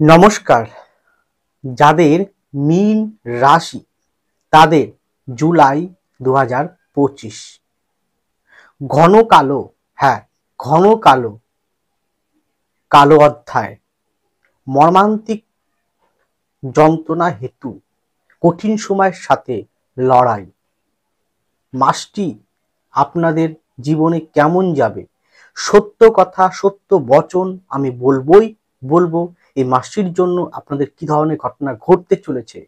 নমস্কার। যাদের মীন রাশি তাদের জুলাই 2025 ঘন কালো, ঘন কালো কালো অধ্যায়, মর্মান্তিক যন্ত্রণা হেতু কঠিন সময়ের সাথে লড়াই। মাসটি আপনাদের জীবনে কেমন যাবে? সত্য কথা, সত্য বচন আমি বলবো। এই মাসটির জন্য আপনাদের কি ধরনের ঘটনা ঘটতে চলেছে,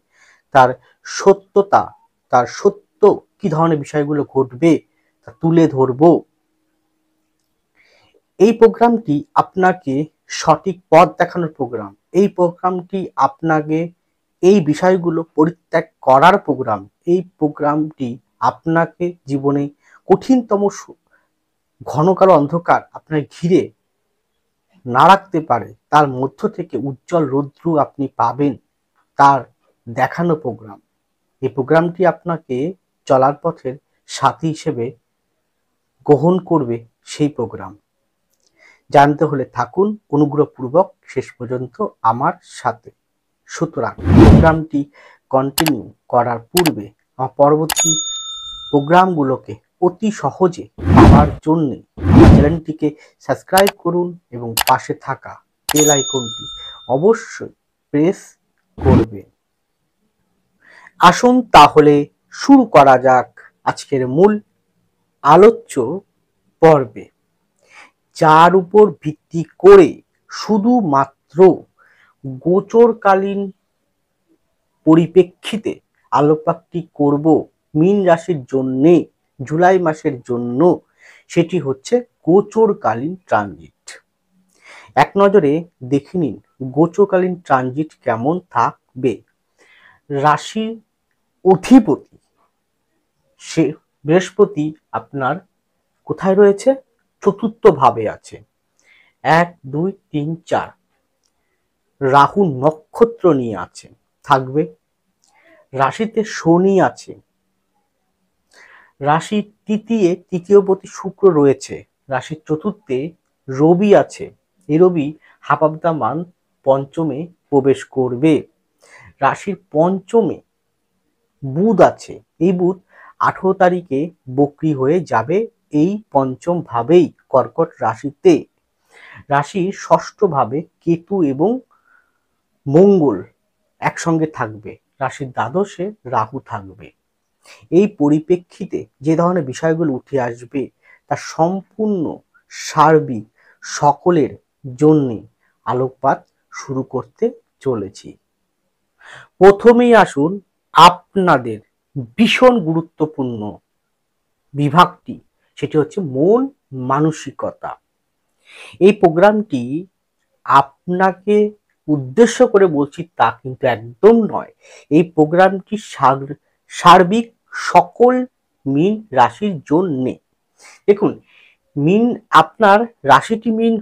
তার সত্যতা, তার সত্য কি ধরনের বিষয়গুলো ঘটবে তা তুলে ধরবো। এই প্রোগ্রামটি আপনাকে সঠিক পথ দেখানোর প্রোগ্রাম। এই প্রোগ্রামটি আপনাকে এই বিষয়গুলো পরিত্যাগ করার প্রোগ্রাম। এই প্রোগ্রামটি আপনাকে জীবনে কঠিনতম ঘন কালো অন্ধকার আপনার ঘিরে না রাখতে পারে, তার মধ্য থেকে উজ্জ্বল রৌদ্র আপনি পাবেন, তার দেখানো প্রোগ্রাম। এই প্রোগ্রামটি আপনাকে চলার পথের সাথী হিসেবে গ্রহণ করবে সেই প্রোগ্রাম। জানতে হলে থাকুন অনুগ্রহপূর্বক শেষ পর্যন্ত আমার সাথে। সুতরাং প্রোগ্রামটি কন্টিনিউ করার পূর্বে আমার পরবর্তী প্রোগ্রামগুলোকে অতি সহজে পাওয়ার জন্য চ্যানেলটিকে সাবস্ক্রাইব করুন এবং পাশে থাকা বেল আইকনটি অবশ্যই প্রেস করবেন। আসুন তাহলে শুরু করা যাক আজকের মূল আলোচ্য পর্বে, যার উপর ভিত্তি করে শুধুমাত্র গোচরকালীন পরিপ্রেক্ষিতে আলোকপাতটি করব মীন রাশির জন্য জুলাই মাসের জন্য। সেটি হচ্ছে গোচরকালীন ট্রানজিট। এক নজরে দেখে নিন গোচরকালীন ট্রানজিট কেমন থাকবে। রাশির অধিপতি সে বৃহস্পতি আপনার কোথায় রয়েছে? চতুর্থ ভাবে আছে। 1, 2, 3, 4 রাহু নক্ষত্র নিয়ে আছে, থাকবে। রাশিতে শনি আছে, রাশির তৃতীয়পতি শুক্র রয়েছে, রাশির চতুর্থে রবি আছে। এই রবি হাফ অফ দ্য মান্থ পঞ্চমে প্রবেশ করবে। রাশির পঞ্চমে বুধ আছে, এই বুধ 18 তারিখে বক্রী হয়ে যাবে এই পঞ্চম ভাবেই কর্কট রাশিতে। রাশির ষষ্ঠ ভাবে কেতু এবং মঙ্গল একসঙ্গে থাকবে। রাশির দ্বাদশে রাহু থাকবে। এই পরিপ্রেক্ষিতে যে ধরনের বিষয়গুলো উঠে আসবে তা সম্পূর্ণ সার্বিক সকলের জন্য আলোকপাত শুরু করতে চলেছি। প্রথমেই আসুন আপনাদের ভীষণ গুরুত্বপূর্ণ বিভাগটি, সেটি হচ্ছে মন মানসিকতা। এই প্রোগ্রামটি আপনাকে উদ্দেশ্য করে বলছি তা কিন্তু একদম নয়। এই প্রোগ্রামটি সার্বিক সকল মীন রাশির জন্য। দেখুন, মীন আপনার রাশিটি মীন,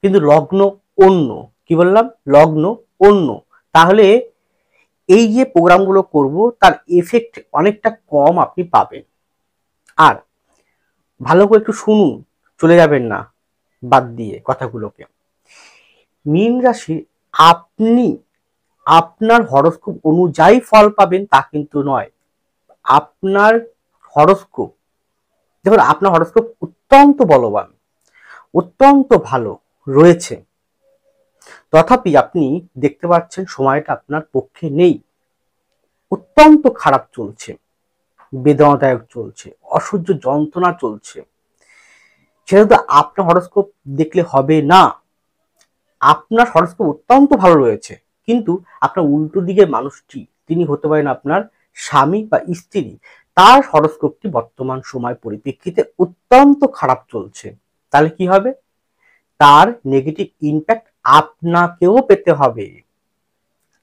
কিন্তু লগ্ন অন্য। কি বললাম? লগ্ন অন্য। তাহলে এই যে প্রোগ্রামগুলো করব তার এফেক্ট অনেকটা কম আপনি পাবেন। আর ভালো করে একটু শুনুন, চলে যাবেন না বাদ দিয়ে কথাগুলোকে। মীন রাশি আপনি আপনার হরোস্কোপ অনুযায়ী ফল পাবেন তা কিন্তু নয়। আপনার হরোস্কোপ, দেখুন আপনার হরোস্কোপ অত্যন্ত বলবান, অত্যন্ত ভালো রয়েছে, তথাপি আপনি দেখতে পাচ্ছেন সময়টা আপনার পক্ষে নেই। অত্যন্ত খারাপ চলছে, বেদনাদায়ক চলছে, অসহ্য যন্ত্রণা চলছে। সেটা তো আপনার হরোস্কোপ দেখলে হবে না। আপনার হরোস্কোপ অত্যন্ত ভালো রয়েছে, কিন্তু আপনার উল্টো দিকের মানুষটি, তিনি হতে পারেন আপনার স্বামী বা স্ত্রী, তার হরোস্কোপটি বর্তমান সময় পরিপ্রেক্ষিতে অত্যন্ত খারাপ চলছে। তাহলে কি হবে? তার নেগেটিভ ইম্প্যাক্ট আপনাকেও পেতে হবে।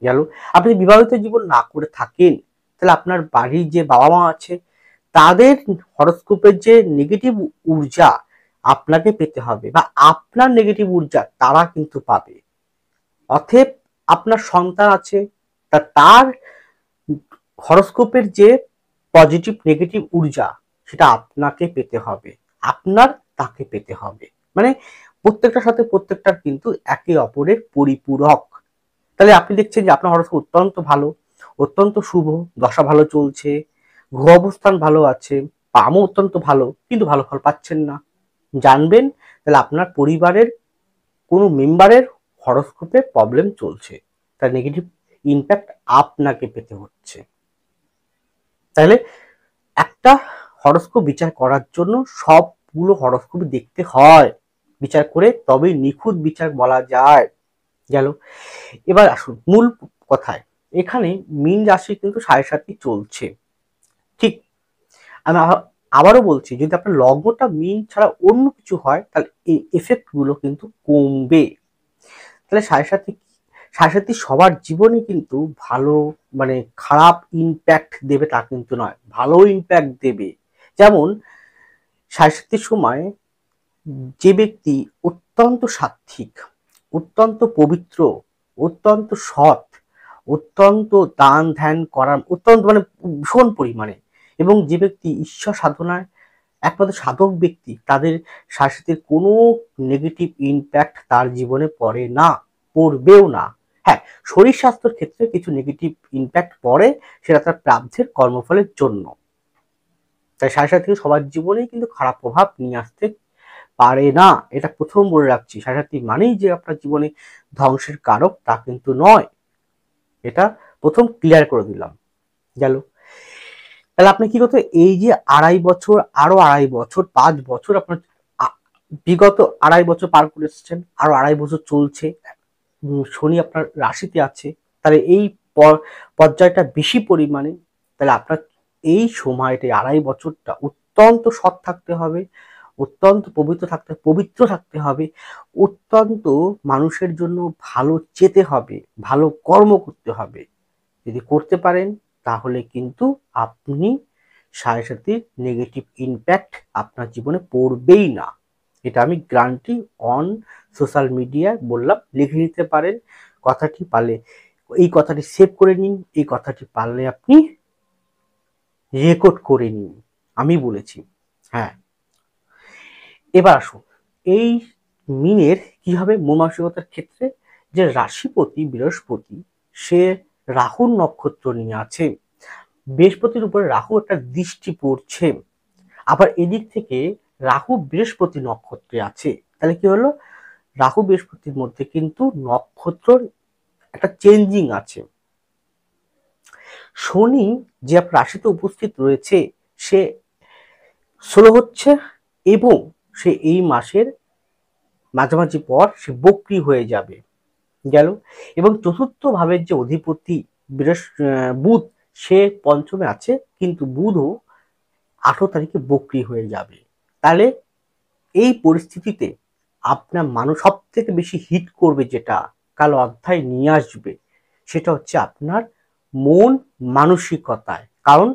গেল, আপনি বিবাহিত জীবন না করে থাকেন, তাহলে আপনার বাড়ির যে বাবা মা আছে তাদের হরোস্কোপের যে নেগেটিভ ঊর্জা আপনাকে পেতে হবে, বা আপনার নেগেটিভ ঊর্জা তারা কিন্তু পাবে। অতএব আপনার সন্তান আছে, তার হরোস্কোপের যে পজিটিভ নেগেটিভ ঊর্জা সেটা আপনাকে পেতে হবে, আপনার তাকে পেতে হবে। মানে প্রত্যেকটার সাথে প্রত্যেকটার কিন্তু একে অপরের পরিপূরক। তাহলে আপনি দেখছেন যে আপনার হরস্কোপ অত্যন্ত ভালো, অত্যন্ত শুভ, দশা ভালো চলছে, গ্রহ অবস্থান ভালো আছে, পামও অত্যন্ত ভালো, কিন্তু ভালো ফল পাচ্ছেন না। জানবেন তাহলে আপনার পরিবারের কোনো মেম্বারের হরস্কোপে প্রবলেম চলছে, তার নেগেটিভ ইম্প্যাক্ট আপনাকে পেতে হচ্ছে। তাহলে একটা হরস্কোপ বিচার করার জন্য সবগুলো হরস্কোপ দেখতে হয়, বিচার করে তবেই নিখুঁত বিচার বলা যায়। গেল। এবার আসুন মূল কথায়। এখানে মীন রাশি কিন্তু 7.5 চলছে, ঠিক। আমি আবারও বলছি, যদি আপনার লগ্নটা মীন ছাড়া অন্য কিছু হয় তাহলে এই এফেক্ট গুলো কিন্তু কমবে। তাহলে 7.5 সবার জীবনে কিন্তু ভালো, মানে খারাপ ইম্প্যাক্ট দেবে তা কিন্তু নয়, ভালো ইম্প্যাক্ট দেবে। যেমন 7.5 সময় যে ব্যক্তি অত্যন্ত সাত্ত্বিক, অত্যন্ত পবিত্র, অত্যন্ত সৎ, অত্যন্ত দান ধ্যান করার অত্যন্ত মানে ভীষণ পরিমাণে, এবং যে ব্যক্তি ঈশ্বর সাধনায় একমাত্র সাধক ব্যক্তি, তাদের শাস্তির কোনো নেগেটিভ ইম্প্যাক্ট তার জীবনে পড়ে না, পড়বেও না। হ্যাঁ, শরীর স্বাস্থ্যের ক্ষেত্রে কিছু নেগেটিভ ইম্প্যাক্ট পড়ে, সেটা তার প্রাপ্তের কর্মফলের জন্য। তাই 7.5 সবার জীবনেই কিন্তু খারাপ প্রভাব নিয়ে আসতে পারে না, এটা প্রথম বলে রাখছি। 7.5 মানেই যে আপনার জীবনে ধ্বংসের কারক তা কিন্তু নয়, এটা প্রথম ক্লিয়ার করে দিলাম। গেল। তাহলে আপনি কি করতে, এই যে 2.5 বছর, আরো 2.5 বছর, 5 বছর আপনার বিগত 2.5 বছর পার করে এসেছেন, আরো 2.5 বছর চলছে, শনি আপনার রাশিতে আছে, তাহলে এই পর্যায়টা বেশি পরিমাণে, তাহলে আপনার এই সময়টা 2.5 বছরটা অত্যন্ত সৎ থাকতে হবে, অত্যন্ত পবিত্র থাকতে হবে, অত্যন্ত মানুষের জন্য ভালো চেতে হবে, ভালো কর্ম করতে হবে। যদি করতে পারেন তাহলে কিন্তু আপনি 7.5 নেগেটিভ ইম্প্যাক্ট আপনার জীবনে পড়বেই না, এটা আমি গ্যারান্টি অন সোশ্যাল মিডিয়ায় বললাম, লিখে নিতে পারেন কথাটি, পারলে এই কথাটি সেভ করে নিন, এই কথাটি পারলে আপনি রেকর্ড করে নিন, আমি বলেছি। হ্যাঁ, এবার আসুন এই মিনের কি হবে মন মানসিকতার ক্ষেত্রে, যে রাশিপতি বৃহস্পতি সে রাহুর নক্ষত্র নিয়ে আছে, বৃহস্পতির উপরে রাহু একটা দৃষ্টি পড়ছে, আবার এদিক থেকে রাহু বৃহস্পতি নক্ষত্রে আছে, তাহলে কি হলো, রাহু বৃহস্পতির মধ্যে কিন্তু নক্ষত্র একটা চেঞ্জিং আছে। শনি যে আপনার রাশিতে উপস্থিত রয়েছে সে স্লো হচ্ছে, এবং সে এই মাসের মাঝামাঝি পর সে বক্রী হয়ে যাবে। গেল। এবং চতুর্থ ভাবের যে অধিপতি বুধ, সে পঞ্চমে আছে, কিন্তু বুধও 18 তারিখে বক্রী হয়ে যাবে। তাহলে এই পরিস্থিতিতে আপনার মানুষ সব থেকে বেশি হিট করবে, যেটা কাল অধ্যায় নিয়ে আসবে, সেটা হচ্ছে আপনার মন মানসিকতায়। কারণ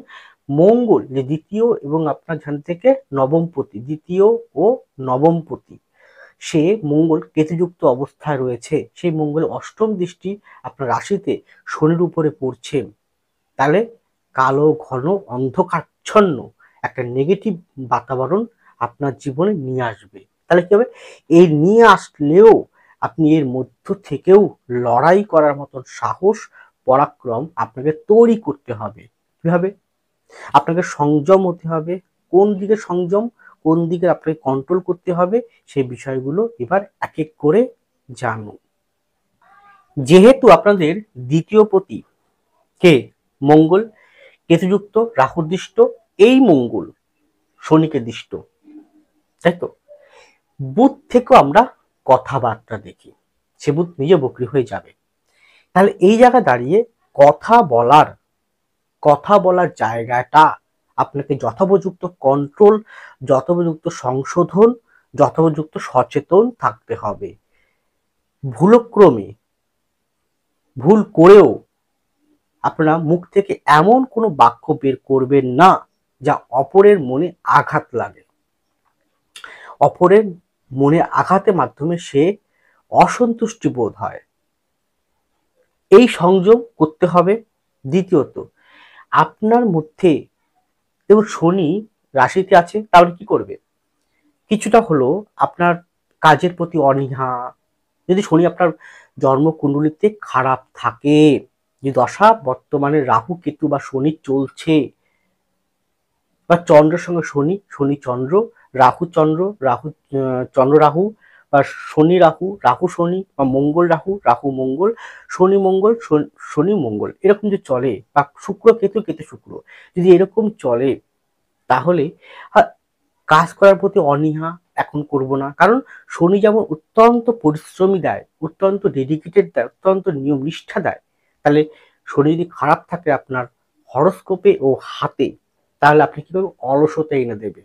মঙ্গল যে দ্বিতীয় এবং আপনার ধ্যান থেকে নবমপতি, দ্বিতীয় ও নবমপতি, সে মঙ্গল কেতুযুক্ত অবস্থায় রয়েছে, সেই মঙ্গল অষ্টম দৃষ্টি আপনার রাশিতে শনির উপরে পড়ছে। তাহলে কালো ঘন অন্ধকারচ্ছন্ন একটা নেগেটিভ বাতাবরণ আপনার জীবনে নিয়ে আসবে। তাহলে কি হবে, এই নিয়ে আসলেও আপনি এর মধ্য থেকেও লড়াই করার মতন সাহস পরাক্রম আপনাকে তৈরি করতে হবে। কিভাবে? আপনাকে সংযম হতে হবে। কোন দিকে সংযম, কোন দিকে আপনাকে কন্ট্রোল করতে হবে, সেই বিষয়গুলো এবার এক এক করে জানুন। যেহেতু আপনাদের দ্বিতীয় পতি কে মঙ্গল কেতুযুক্ত রাহুদৃষ্ট, এই মঙ্গল শনিকে দৃষ্ট, তাই তো বুধ থেকেও আমরা কথাবার্তা দেখি, সে বুধ নিজে বকরি হয়ে যাবে। তাহলে এই জায়গায় দাঁড়িয়ে কথা বলার জায়গাটা আপনাকে যথোপযুক্ত কন্ট্রোল, যথোপযুক্ত সংশোধন, যথোপযুক্ত সচেতন থাকতে হবে। ভুল করেও আপনারা মুখ থেকে এমন কোনো বাক্য বের করবেন না যা অপরের মনে আঘাত লাগে, অপরের মনে আঘাতের মাধ্যমে সে অসন্তুষ্টি বোধ হয়। এই সংযম করতে হবে। দ্বিতীয়ত, আপনার মধ্যে এবং শনি রাশিতে আছে, তাহলে কি করবে, কিছুটা হলো আপনার কাজের প্রতি অনীহা, যদি শনি আপনার জন্মকুণ্ডলিতে খারাপ থাকে, যে দশা বর্তমানে রাহু কেতু বা শনি চলছে, বা চন্দ্রের সঙ্গে শনি, শনি চন্দ্র, রাহু চন্দ্র, রাহু চন্দ্র রাহু, বা শনি রাহু, রাহু শনি, বা মঙ্গল রাহু, রাহু মঙ্গল, শনি মঙ্গল, শনি মঙ্গল, এরকম যে চলে, বা শুক্র কেতু, কেতু শুক্র, যদি এরকম চলে, তাহলে কাজ করার প্রতি অনীহা এখন করব না। কারণ শনি যেমন অত্যন্ত পরিশ্রমী দেয়, অত্যন্ত ডেডিকেটেড দেয়, অত্যন্ত নিয়ম নিষ্ঠা দেয়, তাহলে শনি যদি খারাপ থাকে আপনার হরস্কোপে ও হাতে, তাহলে আপনি কিভাবে অলসতা এনে দেবে,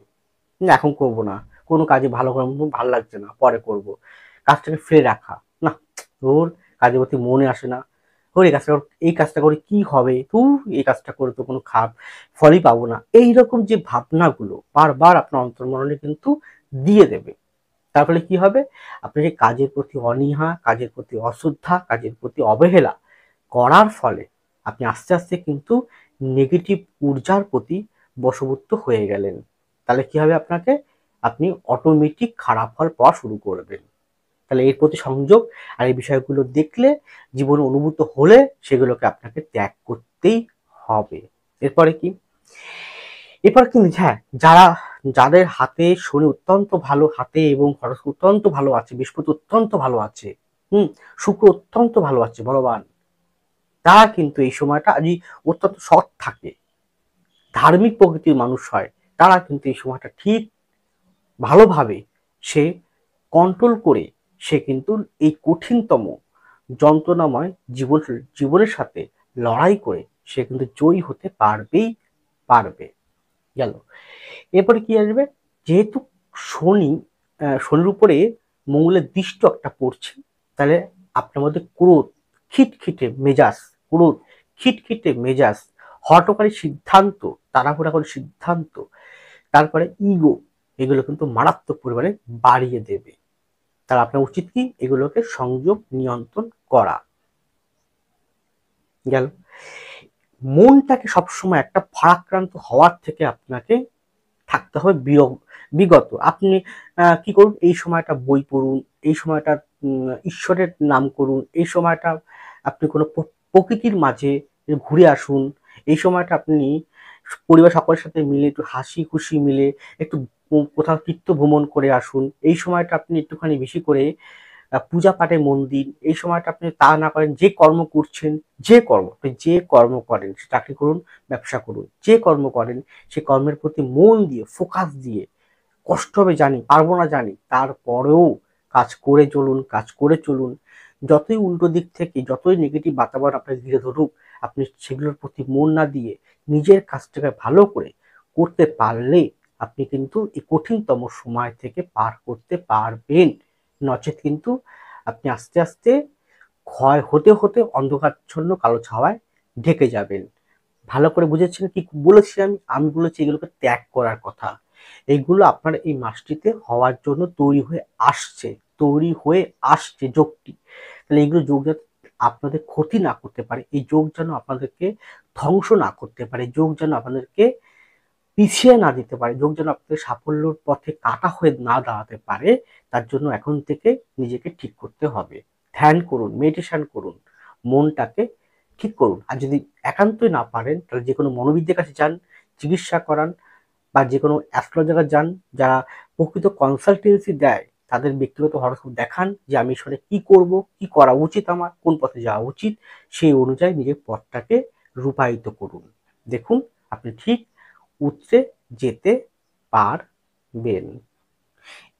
এখন করব না, কোনো কাজে ভালো ভালো লাগছে না, পরে করব, কাজটাকে ফেলে রাখা, না ওর কাজের প্রতি মনে আসে না, ওর এই কাজটা করে কি হবে, তুই এই কাজটা করে তো কোনো ফলই পাবো না, এইরকম যে ভাবনাগুলো বারবার আপনার অন্তর্মননে কিন্তু দিয়ে দেবে। তার ফলে কি হবে, আপনি যে কাজের প্রতি অনীহা, কাজের প্রতি অশ্রদ্ধা, কাজের প্রতি অবহেলা করার ফলে আপনি আস্তে আস্তে কিন্তু নেগেটিভ ঊর্জার প্রতি বশবর্তী হয়ে গেলেন। তাহলে কি হবে, আপনি অটোমেটিক খারাপ ফল পাওয়া শুরু করবেন। তাহলে এর প্রতি সংযোগ আর এই বিষয়গুলো দেখলে, জীবনে অনুভূত হলে, সেগুলোকে আপনাকে ত্যাগ করতেই হবে। এরপরে কি, এরপর কিন্তু হ্যাঁ, যাদের হাতে শনি অত্যন্ত ভালো, হাতে এবং খরচ অত্যন্ত ভালো আছে, বৃহস্পতি অত্যন্ত ভালো আছে, শুক্র অত্যন্ত ভালো আছে বলবান, তারা কিন্তু এই সময়টা যদি অত্যন্ত সৎ থাকে, ধার্মিক প্রকৃতির মানুষ হয়, তারা কিন্তু এই সময়টা ঠিক ভালোভাবে সে কন্ট্রোল করে, সে কিন্তু এই কঠিনতম যন্ত্রণাময় জীবনের সাথে লড়াই করে সে কিন্তু জয়ী হতে পারবে। গেল, এরপরে কি আসবে, যেহেতু শনি শনির উপরে মঙ্গলের দৃষ্টি একটা পড়ছে, তাহলে আপনার মধ্যে ক্রোধ, খিটখিটে মেজাজ, হঠকারী সিদ্ধান্ত, তাড়াহুড়া করে সিদ্ধান্ত, তারপরে ইগো, এগুলো কিন্তু মারাত্মক পরিমাণে বাড়িয়ে দেবে। তাহলে আপনার উচিত কি, এগুলোকে সংযোগ নিয়ন্ত্রণ করা। গেল, মনটাকে সবসময় একটা ভারাক্রান্ত হওয়ার থেকে আপনাকে থাকতে হবে বিগত। আপনি কি করুন, এই সময়টা বই পড়ুন, এই সময়টা ঈশ্বরের নাম করুন, এই সময়টা আপনি কোনো প্রকৃতির মাঝে ঘুরে আসুন, এই সময়টা আপনি পরিবার সকলের সাথে মিলে একটু হাসি খুশি মিলে একটু কোথাও তীর্থ ভ্রমণ করে আসুন, এই সময়টা আপনি একটুখানি বেশি করে পূজা পাঠে মন দিন, এই সময়টা আপনি তা না করেন, যে কর্ম করছেন, আপনি যে কর্ম করেন, চাকরি করুন, ব্যবসা করুন, যে কর্ম করেন, সে কর্মের প্রতি মন দিয়ে, ফোকাস দিয়ে, কষ্ট হবে জানি, পারবো না জানি, তারপরেও কাজ করে চলুন। যতই উল্টো দিক থেকে, যতই নেগেটিভ বাতাবরণ আপনাকে ঘিরে ধরুক, আপনি সেগুলোর প্রতি মন না দিয়ে নিজের কাজটাকে ভালো করে করতে পারলে আপনি কিন্তু এই কঠিনতম সময় থেকে পার করতে পারবেন। নচেত কিন্তু আপনি আস্তে আস্তে ক্ষয় হতে হতে অন্ধকারচ্ছন্ন কালো ছাওয়ায় ঢেকে যাবেন। ভালো করে বুঝেছেন কি বলেছি আমি বলেছি এগুলোকে ত্যাগ করার কথা। এইগুলো আপনার এই মাসটিতে হওয়ার জন্য তৈরি হয়ে আসছে যোগটি। তাহলে এইগুলো যোগ যাতে আপনাদের ক্ষতি না করতে পারে, এই যোগ যেন আপনাদেরকে ধ্বংস না করতে পারে, যোগ যেন আপনাদেরকে পিছিয়ে না দিতে পারে, যোগ যেন আপনাদের সাফল্যর পথে কাটা হয়ে না দাঁড়াতে পারে, তার জন্য এখন থেকে নিজেকে ঠিক করতে হবে। ধ্যান করুন, মেডিটেশন করুন, মনটাকে ঠিক করুন। আর যদি একান্তই না পারেন, তাহলে যে কোনো মনোবিদদের কাছে যান, চিকিৎসা করান, বা যে কোনো অ্যাস্ট্রোলজার যান, যারা প্রকৃত কনসালটেন্সি দেয়, তাদের ব্যক্তিগত হরস্কোপ দেখান, যে আমি আসলে কি করব, কি করা উচিত, আমার কোন পথে যাওয়া উচিত, সেই অনুযায়ী নিজের পথটাকে রূপায়িত করুন। দেখুন আপনি ঠিক উতরে যেতে পারবেন।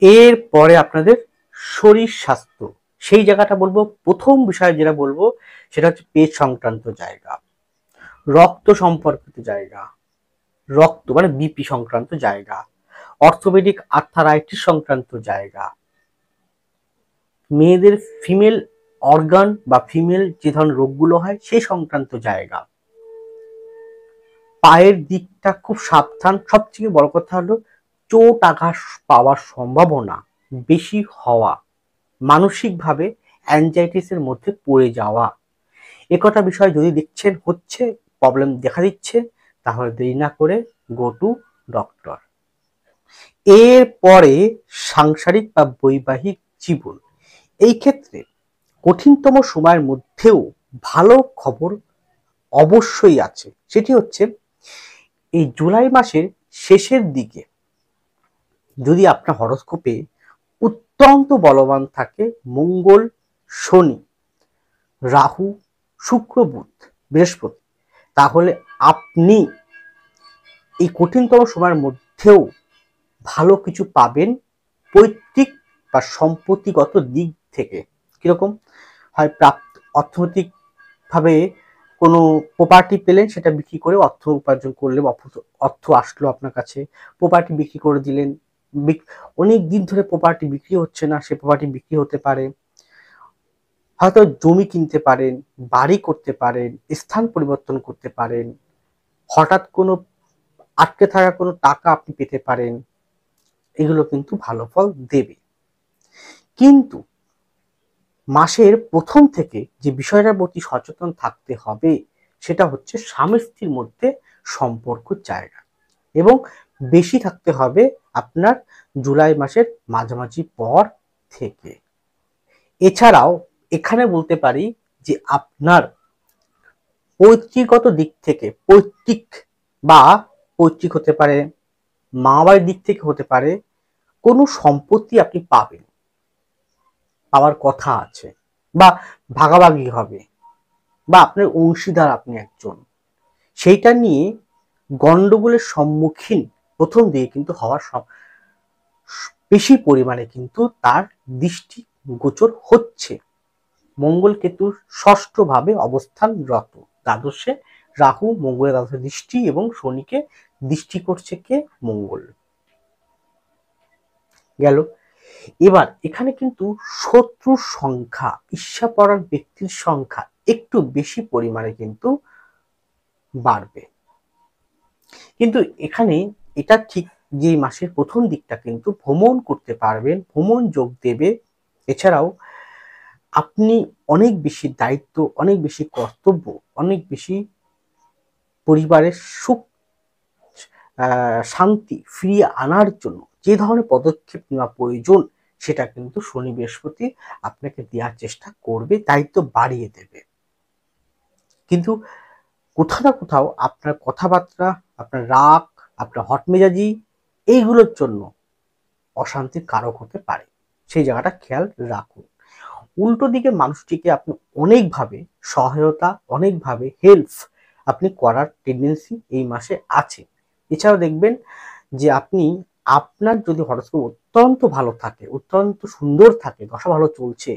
এরপরে আপনাদের শরীর স্বাস্থ্য, সেই জায়গাটা বলবো, প্রথম বিষয় যেটা বলবো সেটা হচ্ছে পেট সংক্রান্ত জায়গা, রক্ত সম্পর্কিত জায়গা, রক্ত মানে বিপি সংক্রান্ত জায়গা, অর্থোপেডিক আর্থারাইটিস সংক্রান্ত জায়গা, মেয়েদের ফিমেল অর্গান বা ফিমেল যে ধরনের রোগগুলো হয় সেই সংক্রান্ত জায়গা, পায়ের দিকটা খুব সাবধান। সবথেকে বড় কথা হলো চোট আঘাত পাওয়ার সম্ভাবনা বেশি হওয়া, মানসিকভাবে অ্যাংজাইটিসের মধ্যে পড়ে যাওয়া, একথা বিষয় যদি দেখছেন হচ্ছে, প্রবলেম দেখা দিচ্ছে, তাহলে দেরি না করে গো টু ডক্টর। এরপরে সাংসারিক বা বৈবাহিক জীবন, এই ক্ষেত্রে কঠিনতম সময়ের মধ্যেও ভালো খবর অবশ্যই আছে। সেটি হচ্ছে এই জুলাই মাসের শেষের দিকে যদি আপনার হরোস্কোপে অত্যন্ত বলবান থাকে মঙ্গল, শনি, রাহু, শুক্র, বুধ, বৃহস্পতি, তাহলে আপনি এই কঠিনতম সময়ের মধ্যেও ভালো কিছু পাবেন পৈতৃক বা সম্পত্তিগত দিক থেকে। কিরকম হয়, অর্থনৈতিক ভাবে কোনো প্রপার্টি পেলেন, সেটা বিক্রি করে অর্থ উপার্জন করলে অর্থ আসলো আপনার কাছে, প্রপার্টি বিক্রি করে দিলেন, অনেক দিন ধরে প্রপার্টি বিক্রি হচ্ছে না, সে প্রপার্টি বিক্রি হতে পারে, হয়তো জমি কিনতে পারেন, বাড়ি করতে পারেন, স্থান পরিবর্তন করতে পারেন, হঠাৎ কোনো আটকে থাকা কোনো টাকা আপনি পেতে পারেন। এগুলো কিন্তু ভালো ফল দেবে। কিন্তু মাসের প্রথম থেকে যে বিষয়টার প্রতি সচেতন থাকতে হবে সেটা হচ্ছে স্বামী স্ত্রীর মধ্যে সম্পর্ক জায়গা, এবং বেশি থাকতে হবে আপনার জুলাই মাসের মাঝামাঝি পর থেকে। এছাড়াও এখানে বলতে পারি যে আপনার পৈতৃকগত দিক থেকে, পৈতৃক হতে পারে, মা বাড়ির দিক থেকে হতে পারে, কোনো সম্পত্তি আপনি পাওয়ার কথা আছে, বা ভাগাভাগি হবে, বা আপনার অংশীদার আপনি একজন, সেইটা নিয়ে গন্ডগোলের সম্মুখীন প্রথম দিকে কিন্তু হওয়ার বেশি পরিমাণে কিন্তু তার দৃষ্টি গোচর হচ্ছে। মঙ্গল কেতুর ষষ্ঠ ভাবে অবস্থানরত, দ্বাদশে রাহু মঙ্গলের দ্বাদশে দৃষ্টি, এবং শনিকে দৃষ্টি করছে কে? মঙ্গল। গেল। এবার এখানে কিন্তু শত্রুর সংখ্যা, ঈর্ষাপরায়ণ ব্যক্তির সংখ্যা একটু বেশি পরিমাণে কিন্তু বাড়বে। কিন্তু এখানে এটা ঠিক যে মাসের প্রথম দিকটা কিন্তু ভ্রমণ করতে পারবেন, ভ্রমণ যোগ দেবে। এছাড়াও আপনি অনেক বেশি দায়িত্ব, অনেক বেশি কর্তব্য, অনেক বেশি পরিবারের সুখ শান্তি ফিরিয়ে আনার জন্য যে ধরনের পদক্ষেপ নেওয়া প্রয়োজন সেটা কিন্তু শনি বৃহস্পতি আপনাকে দেওয়ার চেষ্টা করবে, দায়িত্ব বাড়িয়ে দেবে। কিন্তু কোথাও না কোথাও আপনার কথাবার্তা, আপনার রাগ, আপনার হটমেজাজি, এইগুলোর জন্য অশান্তির কারক হতে পারে, সেই জায়গাটা খেয়াল রাখুন। উল্টো দিকে মানুষটিকে আপনি অনেকভাবে সহায়তা, অনেকভাবে হেল্প আপনি করার টেন্ডেন্সি এই মাসে আছে। এছাড়াও দেখবেন যে আপনার যদি হরোস্কোপ অত্যন্ত ভালো থাকে, অত্যন্ত সুন্দর থাকে, দশা ভালো চলছে,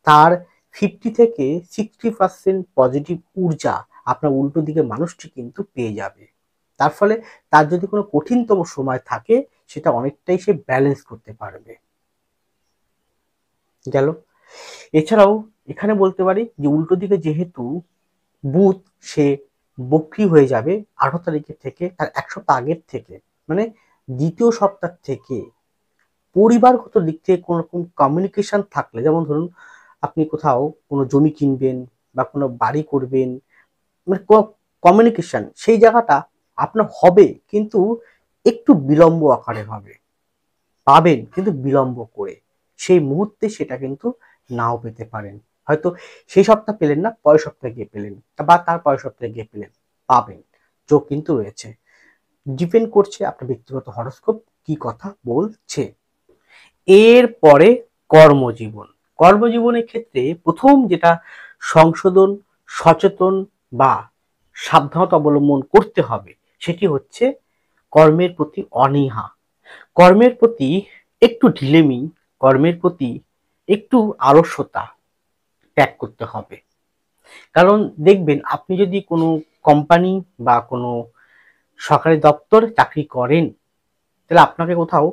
তার 50 থেকে 60% পজিটিভ ঊর্জা আপনার উল্টো দিকে মানুষটি কিন্তু পেয়ে যাবে। তার ফলে তার যদি কোনো কঠিনতম সময় থাকে সেটা অনেকটাই সে ব্যালেন্স করতে পারবে। গেল। এছাড়াও এখানে বলতে পারি যে উল্টো দিকে যেহেতু বুধ সে বক্রি হয়ে যাবে 18 তারিখের থেকে, তার 1 সপ্তাহ আগের থেকে, মানে দ্বিতীয় সপ্তাহ থেকে পরিবারগত দিক থেকে কোনো রকম কমিউনিকেশন থাকলে, যেমন ধরুন আপনি কোথাও কোনো জমি কিনবেন বা কোনো বাড়ি করবেন, মানে কমিউনিকেশন, সেই জায়গাটা আপনার হবে, কিন্তু একটু বিলম্ব আকারে হবে, পাবেন কিন্তু বিলম্ব করে, সেই মুহূর্তে সেটা কিন্তু নাও পেতে পারেন। হয়তো সেই সপ্তাহ পেলেন না, পরের সপ্তাহে গিয়ে পেলেন, বা তার পরের সপ্তাহে গিয়ে পেলেন, পাবেন, যোগ কিন্তু রয়েছে। ডিপেন্ড করছে আপনার ব্যক্তিগত হরোস্কোপ কি কথা বলছে। এরপরে কর্মজীবন। কর্মজীবনের ক্ষেত্রে প্রথম যেটা সংশোধন, সচেতন বা সাবধানতা অবলম্বন করতে হবে সেটি হচ্ছে কর্মের প্রতি অনীহা, কর্মের প্রতি একটু ঢিলেমি, কর্মের প্রতি একটু আলস্যতা ত্যাগ করতে হবে। কারণ দেখবেন আপনি যদি কোনো কোম্পানি বা কোনো সরকারি দপ্তরে চাকরি করেন, তাহলে আপনাকে কোথাও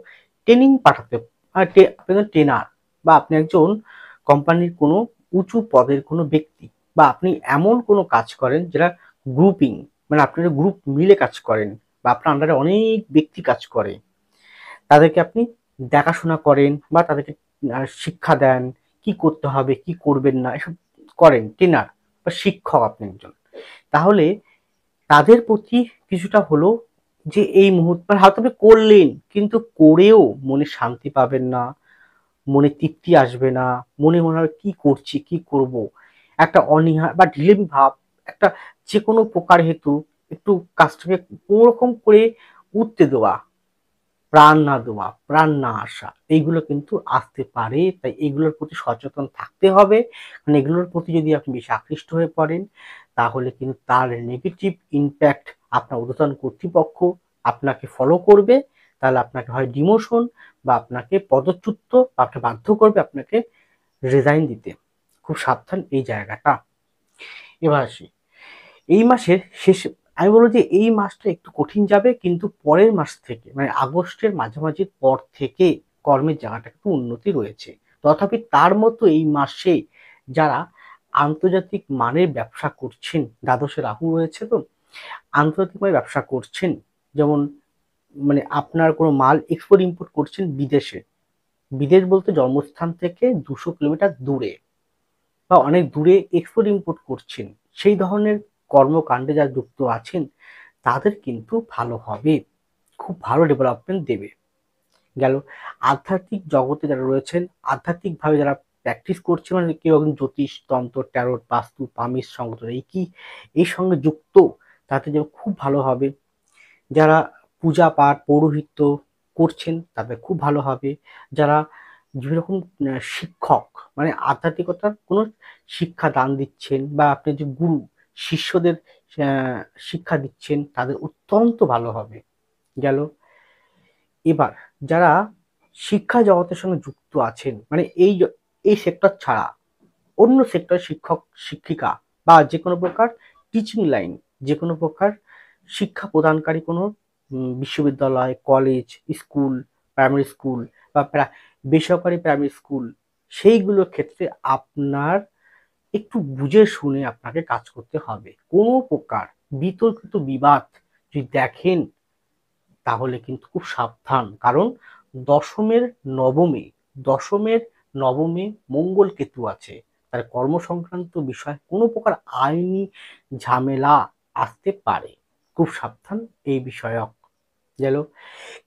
ট্রেনিং পাঠাতে, আপনি ট্রেনার, বা আপনি একজন কোম্পানির কোনো উঁচু পদের কোনো ব্যক্তি, বা আপনি এমন কোনো কাজ করেন যেটা গ্রুপিং, মানে আপনারা গ্রুপ মিলে কাজ করেন, বা আপনার আন্ডারে অনেক ব্যক্তি কাজ করে, তাদেরকে আপনি দেখাশোনা করেন বা তাদেরকে শিক্ষা দেন, কি করতে হবে কি করবেন না এসব করেন, ট্রেনার বা শিক্ষক আপনি একজন, তাহলে তাদের প্রতি কিছুটা হলো যে এই মুহূর্তে হয়তো আপনি করলেন কিন্তু করেও মনে শান্তি পাবেন না, মনে তৃপ্তি আসবে না, মনে হয় কি করছি, কি করব, একটা অনীহা বা ঢিলেমি ভাব, একটা যে কোনো প্রকার হেতু একটু কাজটাকে কোনোরকম করে উঠতে দেওয়া, প্রাণ না দেওয়া, প্রাণ না আসা, এইগুলো কিন্তু আসতে পারে। তাই এগুলোর প্রতি সচেতন থাকতে হবে। কারণ এগুলোর প্রতি যদি আপনি বেশি আকৃষ্ট হয়ে পড়েন, তাহলে কিন্তু তার নেগেটিভ ইমপ্যাক্ট আপনার ঊর্ধ্বতন কর্তৃপক্ষ আপনাকে ফলো করবে। তাহলে আপনাকে হয় ডিমোশন বা আপনাকে পদচ্যুত বা আপনাকে বাধ্য করবে আপনাকে রিজাইন দিতে। খুব সাবধান এই জায়গাটা। এবার আসি এই মাসের শেষে, আমি বলবো যে এই মাসটা একটু কঠিন যাবে, কিন্তু পরের মাস থেকে মানে আগস্টের মাঝামাঝির পর থেকে কর্মের জায়গাটা একটু উন্নতি রয়েছে। তথাপি তার মতো এই মাসে যারা আন্তর্জাতিক মানের ব্যবসা করছেন, দ্বাদশে রাহু রয়েছে তো, আন্তর্জাতিক মানে ব্যবসা করছেন, যেমন মানে আপনার কোনো মাল এক্সপোর্ট ইম্পোর্ট করছেন বিদেশে, বিদেশ বলতে জন্মস্থান থেকে 200 কিলোমিটার দূরে বা অনেক দূরে এক্সপোর্ট ইম্পোর্ট করছেন, সেই ধরনের কর্মকাণ্ডে যারা যুক্ত আছেন তাদের কিন্তু ভালো হবে, খুব ভালো ডেভেলপমেন্ট দেবে। গেল আধ্যাত্মিক জগতে যারা রয়েছেন, আধ্যাত্মিকভাবে যারা প্র্যাকটিস করছে, মানে কেউ একজন জ্যোতিষ তন্ত্র ট্যারোট বাস্তু পামিস সংগঠন এই সঙ্গে যুক্ত, তাতে যেন খুব ভালো হবে। যারা পূজা পাঠ পৌরোহিত্য করছেন তাদের খুব ভালো হবে। যারা বিভিন্ন রকম শিক্ষক মানে আধ্যাত্মিকতার কোনো শিক্ষা দান দিচ্ছেন বা আপনি যে গুরু শিষ্যদের শিক্ষা দিচ্ছেন তাদের অত্যন্ত ভালো হবে। গেল এবার যারা শিক্ষা জগতের সঙ্গে যুক্ত আছেন, মানে এই সেক্টর ছাড়া অন্য সেক্টর শিক্ষক শিক্ষিকা বা যে কোনো প্রকার টিচিং লাইন, যে কোনো প্রকার শিক্ষা প্রদানকারী কোনো বিশ্ববিদ্যালয় কলেজ স্কুল প্রাইমারি স্কুল বা বেসরকারি প্রাইমারি স্কুল, সেইগুলোর ক্ষেত্রে আপনার একটু বুঝে শুনে আপনাকে কাজ করতে হবে। কোনো প্রকার বিতর্কিত বিবাদ যদি দেখেন তাহলে কিন্তু খুব সাবধান, কারণ দশমের নবমে দশমের নবমে মঙ্গল কেতু আছে, তার কর্মসংক্রান্ত বিষয় কোনো প্রকার আইনি ঝামেলা আসতে পারে, খুব সাবধান এই বিষয়ক। গেল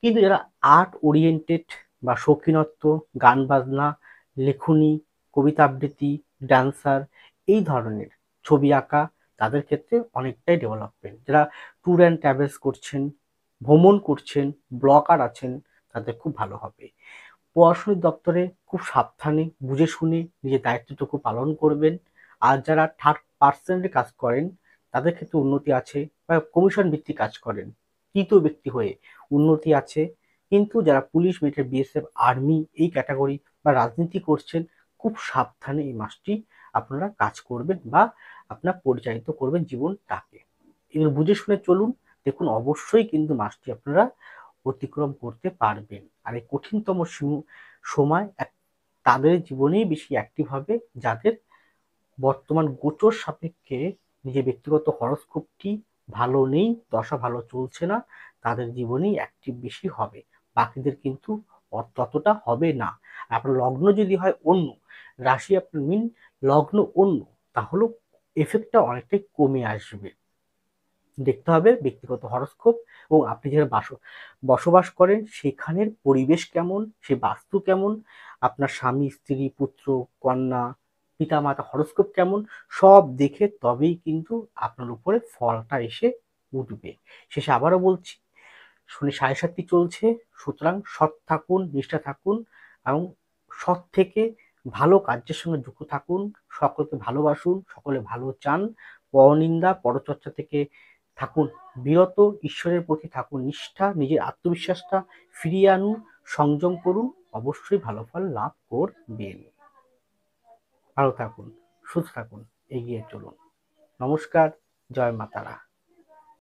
কিন্তু যারা আর্ট ওরিয়েন্টেড বা শৌখিনত্ব, গান বাজনা, লেখনী, কবিতা আবৃত্তি, ডান্সার, এই ধরনের ছবি আঁকা, তাদের ক্ষেত্রে অনেকটাই ডেভেলপমেন্ট। যারা ট্যুর অ্যান্ড ট্রাভেলস করছেন, ভ্রমণ করছেন, ব্লগার আছেন, তাদের খুব ভালো হবে। প্রশাসনিক দপ্তরে খুব সাবধানে বুঝে শুনে নিজের দায়িত্বটুকু পালন করবেন। আর যারা থার্ড পার্সেন্টে কাজ করেন তাদের ক্ষেত্রে উন্নতি আছে, বা কমিশন ভিত্তিক কাজ করেন তৃতীয় ব্যক্তি হয়ে উন্নতি আছে। কিন্তু যারা পুলিশ মিলিটারি বিএসএফ আর্মি এই ক্যাটাগরি বা রাজনীতি করছেন, খুব সাবধানে এই মাসটি আপনারা কাজ করবেন বা আপনার পরিচালিত করবেন জীবনটাকে। এগুলো বুঝে শুনে চলুন, দেখুন অবশ্যই কিন্তু মাসটি আপনারা অতিক্রম করতে পারবেন। আর এই কঠিনতম সময় তাদের জীবনেই বেশি অ্যাক্টিভ হবে যাদের বর্তমান গোচর সাপেক্ষে নিজের ব্যক্তিগত হরস্কোপটি ভালো নেই, দশা ভালো চলছে না, তাদের জীবনেই অ্যাক্টিভ বেশি হবে, বাকিদের কিন্তু ততটা হবে না। আপনার লগ্ন যদি হয় অন্য রাশি, আপনার মিন লগ্ন অন্য, তাহলেও এফেক্টটা অনেকটাই কমে আসবে। দেখতে হবে ব্যক্তিগত হরস্কোপ এবং আপনি যেখানে বসবাস করেন সেখানের পরিবেশ কেমন, সে বাস্তু কেমন, আপনার স্বামী স্ত্রী পুত্র কন্যা পিতা মাতা হরস্কোপ কেমন, সব দেখে তবেই কিন্তু আপনার উপরে ফলটা এসে উঠবে। শেষে আবারও বলছি, শনি 7.5 চলছে, সুতরাং সৎ থাকুন, নিষ্ঠা থাকুন এবং সৎ থেকে ভালো কার্যের সঙ্গে যুক্ত থাকুন, সকলকে ভালোবাসুন, সকলে ভালো চান, পরনিন্দা পরচর্চা থেকে থাকুন বিরত, ঈশ্বরের প্রতি থাকুন নিষ্ঠা, নিজের আত্মবিশ্বাসটা ফিরিয়ে আনুন, সংযম করুন, অবশ্যই ভালো ফল লাভ করবেন। ভালো থাকুন, সুস্থ থাকুন, এগিয়ে চলুন। নমস্কার, জয় মা তারা।